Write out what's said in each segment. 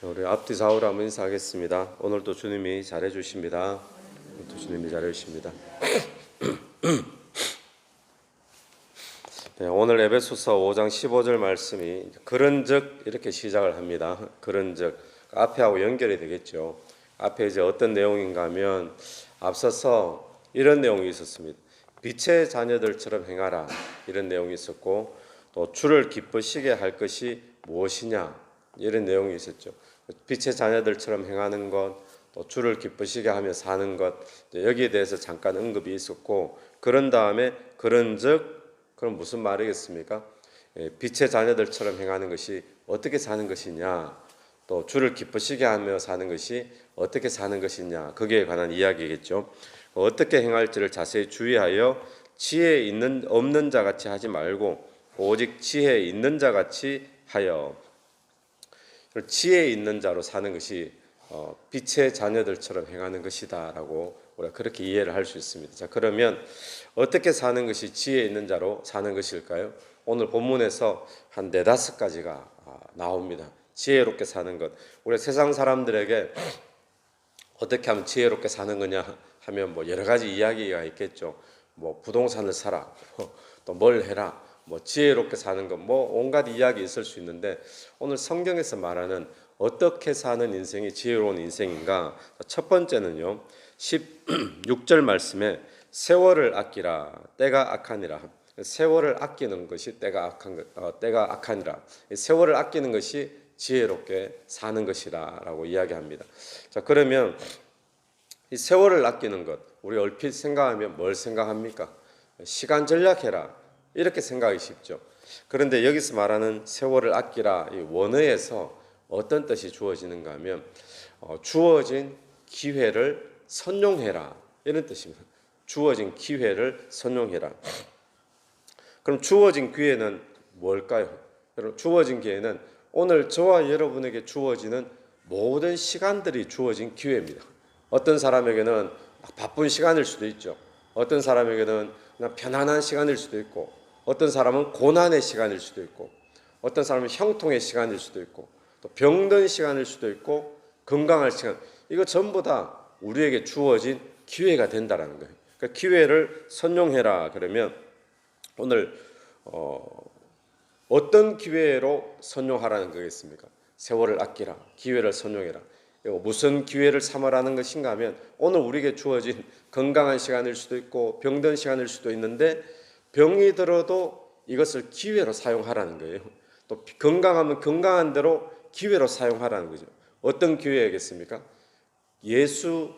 우리 앞뒤 좌우로 한번 인사하겠습니다. 오늘도 주님이 잘해주십니다. 오늘도 주님이 잘해주십니다. 네, 오늘 에베소서 5장 15절 말씀이 그런즉 이렇게 시작을 합니다. 그런즉 앞에하고 연결이 되겠죠. 앞에 이제 어떤 내용인가 하면 앞서서 이런 내용이 있었습니다. 빛의 자녀들처럼 행하라 이런 내용이 있었고, 또 주를 기쁘시게 할 것이 무엇이냐 이런 내용이 있었죠. 빛의 자녀들처럼 행하는 것, 또 주를 기쁘시게 하며 사는 것, 여기에 대해서 잠깐 언급이 있었고, 그런 다음에 그런즉 그럼 무슨 말이겠습니까? 빛의 자녀들처럼 행하는 것이 어떻게 사는 것이냐, 또 주를 기쁘시게 하며 사는 것이 어떻게 사는 것이냐, 거기에 관한 이야기겠죠. 어떻게 행할지를 자세히 주의하여 지혜 있는 없는 자 같이 하지 말고 오직 지혜 있는 자 같이 하여, 지혜 있는 자로 사는 것이 빛의 자녀들처럼 행하는 것이다라고 우리가 그렇게 이해를 할 수 있습니다. 자, 그러면 어떻게 사는 것이 지혜 있는 자로 사는 것일까요? 오늘 본문에서 한 4-5가지가 나옵니다. 지혜롭게 사는 것. 우리 세상 사람들에게 어떻게 하면 지혜롭게 사는 거냐 하면 뭐 여러 가지 이야기가 있겠죠. 뭐 부동산을 사라, 또 뭘 해라, 뭐 지혜롭게 사는 것, 뭐 온갖 이야기 있을 수 있는데, 오늘 성경에서 말하는 어떻게 사는 인생이 지혜로운 인생인가? 첫 번째는요, 16절 말씀에 세월을 아끼라 때가 악하니라. 세월을 아끼는 것이 때가 악하니라. 세월을 아끼는 것이 지혜롭게 사는 것이라고 이야기합니다. 자, 그러면 이 세월을 아끼는 것, 우리 얼핏 생각하면 뭘 생각합니까? 시간 절약해라 이렇게 생각하기 쉽죠. 그런데 여기서 말하는 세월을 아끼라, 이 원어에서 어떤 뜻이 주어지는가 하면 주어진 기회를 선용해라 이런 뜻입니다. 주어진 기회를 선용해라. 그럼 주어진 기회는 뭘까요? 여러분, 주어진 기회는 오늘 저와 여러분에게 주어지는 모든 시간들이 주어진 기회입니다. 어떤 사람에게는 바쁜 시간일 수도 있죠. 어떤 사람에게는 그냥 편안한 시간일 수도 있고, 어떤 사람은 고난의 시간일 수도 있고, 어떤 사람은 형통의 시간일 수도 있고, 또 병든 시간일 수도 있고, 건강할 시간. 이거 전부 다 우리에게 주어진 기회가 된다라는 거예요. 그러니까 기회를 선용해라 그러면 오늘 어떤 기회로 선용하라는 거겠습니까? 세월을 아끼라, 기회를 선용해라. 무슨 기회를 삼으라는 것인가 하면 오늘 우리에게 주어진 건강한 시간일 수도 있고 병든 시간일 수도 있는데, 병이 들어도 이것을 기회로 사용하라는 거예요. 또 건강하면 건강한 대로 기회로 사용하라는 거죠. 어떤 기회겠습니까? 예수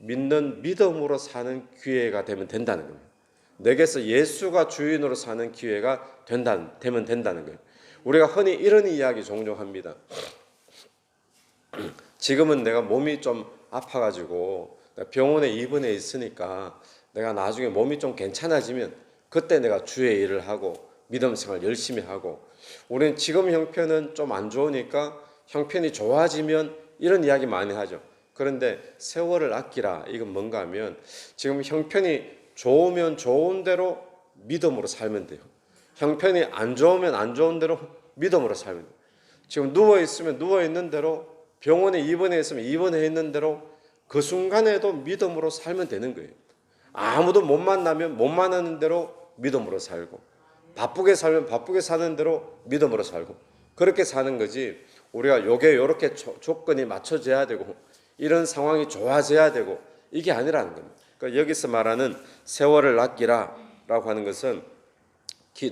믿는 믿음으로 사는 기회가 되면 된다는 겁니다. 내게서 예수가 주인으로 사는 기회가 되면 된다는 거예요. 우리가 흔히 이런 이야기 종종 합니다. 지금은 내가 몸이 좀 아파가지고 병원에 입원해 있으니까 내가 나중에 몸이 좀 괜찮아지면 그때 내가 주의 일을 하고 믿음 생활 열심히 하고, 우리는 지금 형편은 좀 안 좋으니까 형편이 좋아지면 이런 이야기 많이 하죠. 그런데 세월을 아끼라 이건 뭔가 하면 지금 형편이 좋으면 좋은 대로 믿음으로 살면 돼요. 형편이 안 좋으면 안 좋은 대로 믿음으로 살면 돼요. 지금 누워있으면 누워있는 대로, 병원에 입원해 있으면 입원해 있는 대로 그 순간에도 믿음으로 살면 되는 거예요. 아무도 못 만나면 못 만나는 대로 믿음으로 살고, 바쁘게 살면 바쁘게 사는 대로 믿음으로 살고, 그렇게 사는 거지. 우리가 요렇게 조건이 맞춰져야 되고 이런 상황이 좋아져야 되고 이게 아니라는 겁니다. 그러니까 여기서 말하는 세월을 아끼라 라고 하는 것은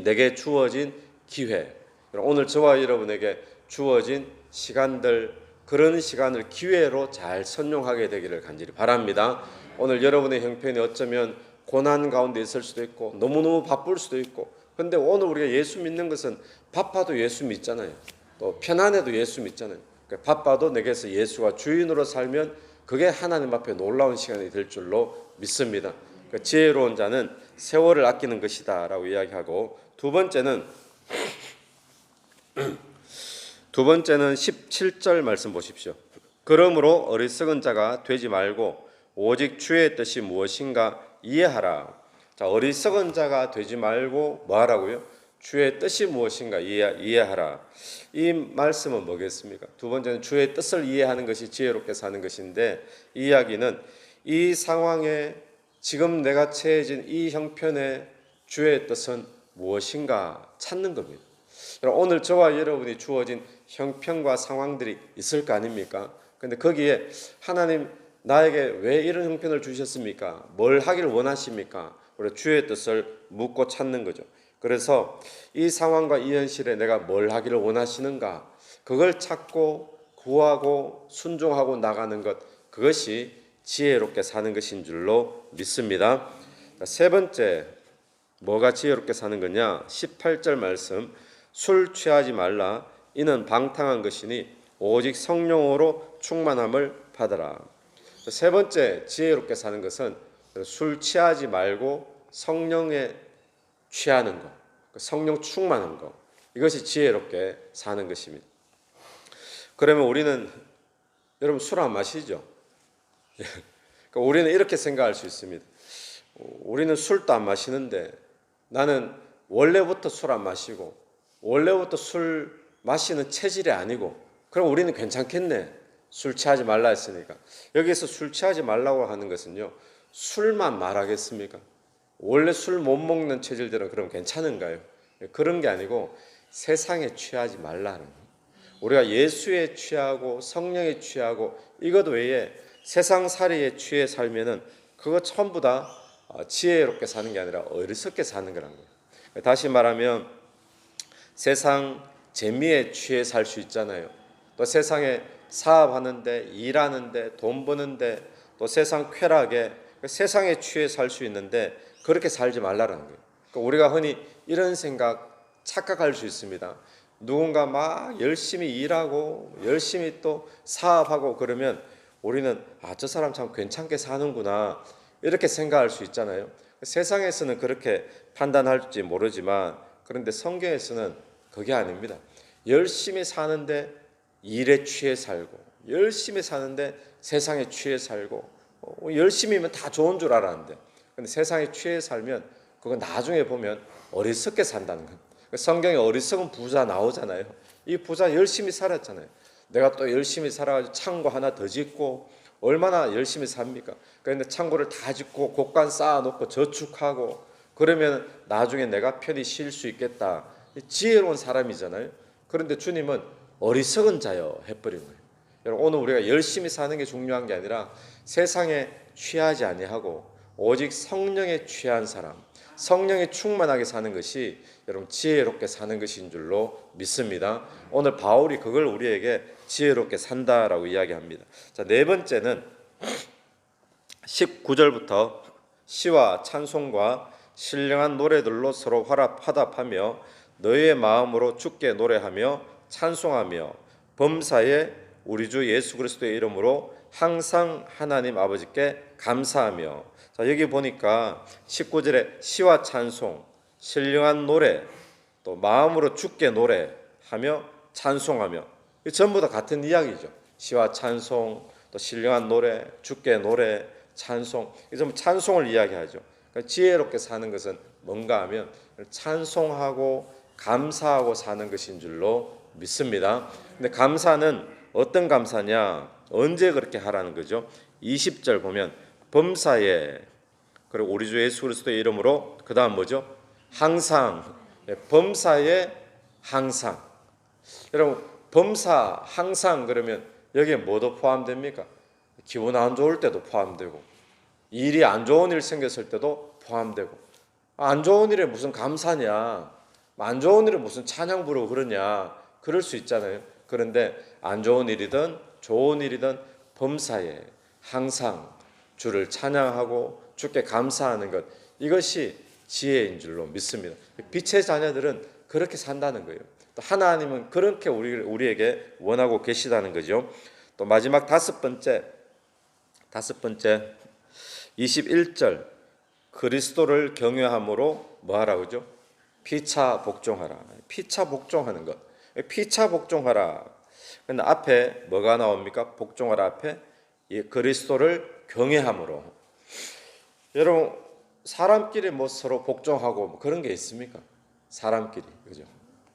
내게 주어진 기회, 오늘 저와 여러분에게 주어진 시간들, 그런 시간을 기회로 잘 선용하게 되기를 간절히 바랍니다. 오늘 여러분의 형편이 어쩌면 고난 가운데 있을 수도 있고 너무너무 바쁠 수도 있고, 근데 오늘 우리가 예수 믿는 것은 바빠도 예수 믿잖아요. 또 편안해도 예수 믿잖아요. 그러니까 바빠도 내게서 예수가 주인으로 살면 그게 하나님 앞에 놀라운 시간이 될 줄로 믿습니다. 그러니까 지혜로운 자는 세월을 아끼는 것이다 라고 이야기하고, 두 번째는 17절 말씀 보십시오. 그러므로 어리석은 자가 되지 말고 오직 주의 뜻이 무엇인가 이해하라. 자, 어리석은 자가 되지 말고 뭐 하라고요? 주의 뜻이 무엇인가 이해하라. 이 말씀은 뭐겠습니까? 두 번째는 주의 뜻을 이해하는 것이 지혜롭게 사는 것인데, 이 이야기는 이 상황에 지금 내가 처해진 이 형편에 주의 뜻은 무엇인가 찾는 겁니다. 오늘 저와 여러분이 주어진 형편과 상황들이 있을 거 아닙니까? 근데 거기에 하나님 나에게 왜 이런 형편을 주셨습니까? 뭘 하길 원하십니까? 우리 주의 뜻을 묻고 찾는 거죠. 그래서 이 상황과 이 현실에 내가 뭘 하기를 원하시는가? 그걸 찾고 구하고 순종하고 나가는 것, 그것이 지혜롭게 사는 것인 줄로 믿습니다. 세 번째, 뭐가 지혜롭게 사는 거냐? 18절 말씀, 술 취하지 말라. 이는 방탕한 것이니 오직 성령으로 충만함을 받으라. 세 번째 지혜롭게 사는 것은 술 취하지 말고 성령에 취하는 것, 성령 충만한 것, 이것이 지혜롭게 사는 것입니다. 그러면 우리는, 여러분 술 안 마시죠? 그러니까 우리는 이렇게 생각할 수 있습니다. 우리는 술도 안 마시는데 나는 원래부터 술 안 마시고 원래부터 술 마시는 체질이 아니고, 그럼 우리는 괜찮겠네. 술 취하지 말라 했으니까. 여기서 술 취하지 말라고 하는 것은요, 술만 말하겠습니까? 원래 술 못 먹는 체질들은 그럼 괜찮은가요? 그런 게 아니고 세상에 취하지 말라는 거예요. 우리가 예수에 취하고 성령에 취하고 이것 외에 세상살이에 취해 살면은 그거 전부 다 지혜롭게 사는 게 아니라 어리석게 사는 거라는 거예요. 다시 말하면 세상 재미에 취해 살 수 있잖아요. 또 세상에 사업하는데, 일하는데, 돈 버는데, 또 세상 쾌락에, 세상에 취해 살 수 있는데 그렇게 살지 말라는 거예요. 그러니까 우리가 흔히 이런 생각, 착각할 수 있습니다. 누군가 막 열심히 일하고 열심히 또 사업하고 그러면 우리는 저 사람 참 괜찮게 사는구나, 이렇게 생각할 수 있잖아요. 세상에서는 그렇게 판단할지 모르지만, 그런데 성경에서는 그게 아닙니다. 열심히 사는데 일에 취해 살고, 열심히 사는데 세상에 취해 살고, 열심히면 다 좋은 줄 알았는데, 근데 세상에 취해 살면 그건 나중에 보면 어리석게 산다는 거예요. 성경에 어리석은 부자 나오잖아요. 이 부자 열심히 살았잖아요. 내가 또 열심히 살아가지고 창고 하나 더 짓고, 얼마나 열심히 삽니까? 그런데 창고를 다 짓고 곡간 쌓아놓고 저축하고 그러면 나중에 내가 편히 쉴 수 있겠다. 지혜로운 사람이잖아요. 그런데 주님은 어리석은 자여 해버린 거예요. 여러분, 오늘 우리가 열심히 사는 게 중요한 게 아니라 세상에 취하지 아니하고 오직 성령에 취한 사람, 성령에 충만하게 사는 것이 여러분 지혜롭게 사는 것인 줄로 믿습니다. 오늘 바울이 그걸 우리에게 지혜롭게 산다라고 이야기합니다. 자, 네 번째는 19절부터 시와 찬송과 신령한 노래들로 서로 화답하며 너희의 마음으로 주께 노래하며 찬송하며 범사에 우리 주 예수 그리스도의 이름으로 항상 하나님 아버지께 감사하며. 자, 여기 보니까 19절에 시와 찬송, 신령한 노래, 또 마음으로 주께 노래하며 찬송하며, 전부 다 같은 이야기죠. 시와 찬송, 또 신령한 노래, 주께 노래, 찬송, 이 전부 찬송을 이야기하죠. 그러니까 지혜롭게 사는 것은 뭔가 하면 찬송하고 감사하고 사는 것인 줄로 믿습니다. 근데 감사는 어떤 감사냐? 언제 그렇게 하라는 거죠? 20절 보면 범사에, 그리고 우리 주 예수 그리스도의 이름으로, 그 다음 뭐죠? 항상. 범사에 항상. 여러분, 범사 항상 그러면 여기에 뭐도 포함됩니까? 기분 안 좋을 때도 포함되고, 일이 안 좋은 일 생겼을 때도 포함되고, 안 좋은 일에 무슨 감사냐, 안 좋은 일에 무슨 찬양 부르고 그러냐, 그럴 수 있잖아요. 그런데 안 좋은 일이든 좋은 일이든 범사에 항상 주를 찬양하고 주께 감사하는 것, 이것이 지혜인 줄로 믿습니다. 빛의 자녀들은 그렇게 산다는 거예요. 또 하나님은 그렇게 우리에게 원하고 계시다는 거죠. 또 마지막 다섯 번째 21절, 그리스도를 경외함으로 뭐하라 그러죠? 피차 복종하라. 피차 복종하는 것. 피차 복종하라. 근데 앞에 뭐가 나옵니까? 복종하라 앞에 이 그리스도를 경외함으로. 여러분, 사람끼리 뭐 서로 복종하고 뭐 그런 게 있습니까? 사람끼리, 그죠?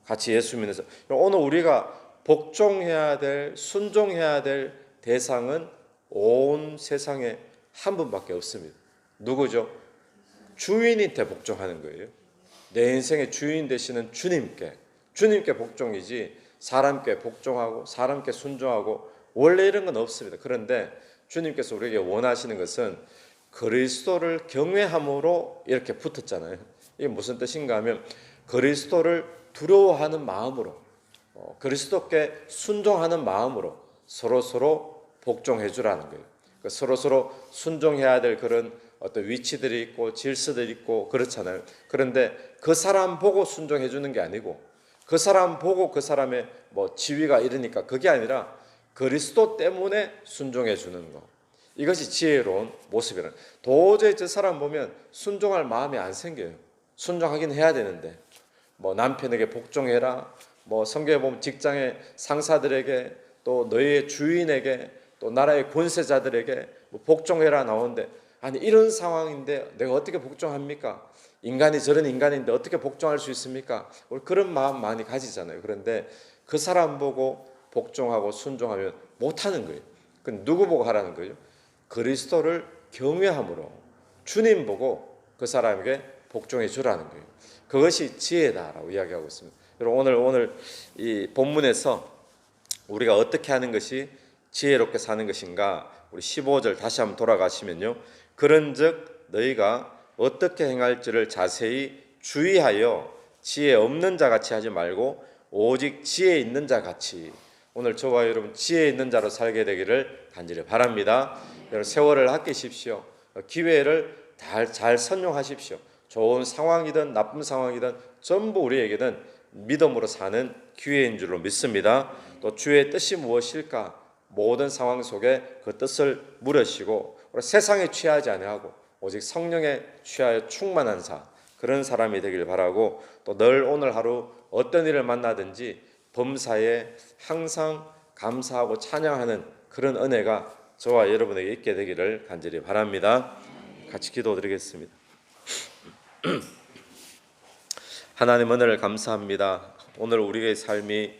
같이 예수 믿는 오늘 우리가 복종해야 될, 순종해야 될 대상은 온 세상에 한 분밖에 없습니다. 누구죠? 주인한테 복종하는 거예요. 내 인생의 주인 되시는 주님께 복종이지 사람께 복종하고 사람께 순종하고 원래 이런 건 없습니다. 그런데 주님께서 우리에게 원하시는 것은 그리스도를 경외함으로 이렇게 붙었잖아요. 이게 무슨 뜻인가 하면 그리스도를 두려워하는 마음으로, 그리스도께 순종하는 마음으로 서로 복종해 주라는 거예요. 서로 순종해야 될 그런 어떤 위치들이 있고 질서들이 있고 그렇잖아요. 그런데 그 사람 보고 순종해 주는 게 아니고 그 사람 보고 그 사람의 지위가 이러니까 그게 아니라 그리스도 때문에 순종해 주는 거. 이것이 지혜로운 모습이라는. 도저히 저 사람 보면 순종할 마음이 안 생겨요. 순종하긴 해야 되는데 남편에게 복종해라. 성경에 보면 직장의 상사들에게 또 너희의 주인에게 또 나라의 권세자들에게 복종해라 나오는데 아니 이런 상황인데 내가 어떻게 복종합니까? 인간이 저런 인간인데 어떻게 복종할 수 있습니까? 우리 그런 마음 많이 가지잖아요. 그런데 그 사람 보고 복종하고 순종하면 못하는 거예요. 그럼 누구 보고 하라는 거예요? 그리스도를 경외함으로 주님 보고 그 사람에게 복종해 주라는 거예요. 그것이 지혜다라고 이야기하고 있습니다. 여러분 오늘 이 본문에서 우리가 어떻게 하는 것이 지혜롭게 사는 것인가? 우리 15절 다시 한번 돌아가시면요. 그런즉 너희가 어떻게 행할지를 자세히 주의하여 지혜 없는 자같이 하지 말고 오직 지혜 있는 자같이. 오늘 저와 여러분 지혜 있는 자로 살게 되기를 간절히 바랍니다. 여러분 세월을 아끼십시오. 기회를 잘 선용하십시오. 좋은 상황이든 나쁜 상황이든 전부 우리에게는 믿음으로 사는 기회인 줄로 믿습니다. 또 주의 뜻이 무엇일까? 모든 상황 속에 그 뜻을 물으시고 세상에 취하지 아니하고 오직 성령에 취하여 충만한 그런 사람이 되길 바라고 또 늘 오늘 하루 어떤 일을 만나든지 범사에 항상 감사하고 찬양하는 그런 은혜가 저와 여러분에게 있게 되기를 간절히 바랍니다. 같이 기도드리겠습니다. 하나님 은혜를 감사합니다. 오늘 우리의 삶이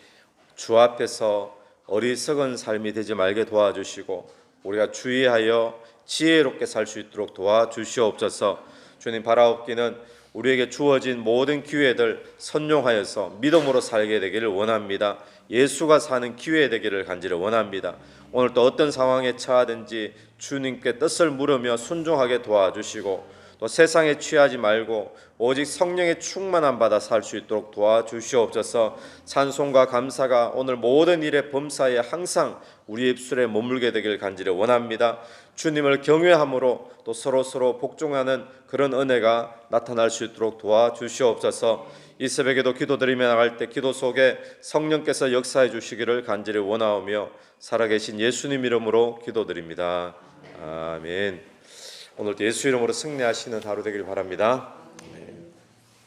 주 앞에서 어리석은 삶이 되지 말게 도와주시고 우리가 주의하여 지혜롭게 살 수 있도록 도와주시옵소서. 주님 바라옵기는 우리에게 주어진 모든 기회들 선용하여서 믿음으로 살게 되기를 원합니다. 예수가 사는 기회 되기를 간절히 원합니다. 오늘 또 어떤 상황에 처하든지 주님께 뜻을 물으며 순종하게 도와주시고 또 세상에 취하지 말고 오직 성령의 충만함 받아 살 수 있도록 도와주시옵소서. 찬송과 감사가 오늘 모든 일의 범사에 항상 우리 입술에 머물게 되길 간절히 원합니다. 주님을 경외함으로 또 서로 복종하는 그런 은혜가 나타날 수 있도록 도와주시옵소서. 이 새벽에도 기도드리며 나갈 때 기도 속에 성령께서 역사해 주시기를 간절히 원하오며 살아계신 예수님 이름으로 기도드립니다. 아멘. 오늘도 예수 이름으로 승리하시는 하루 되길 바랍니다.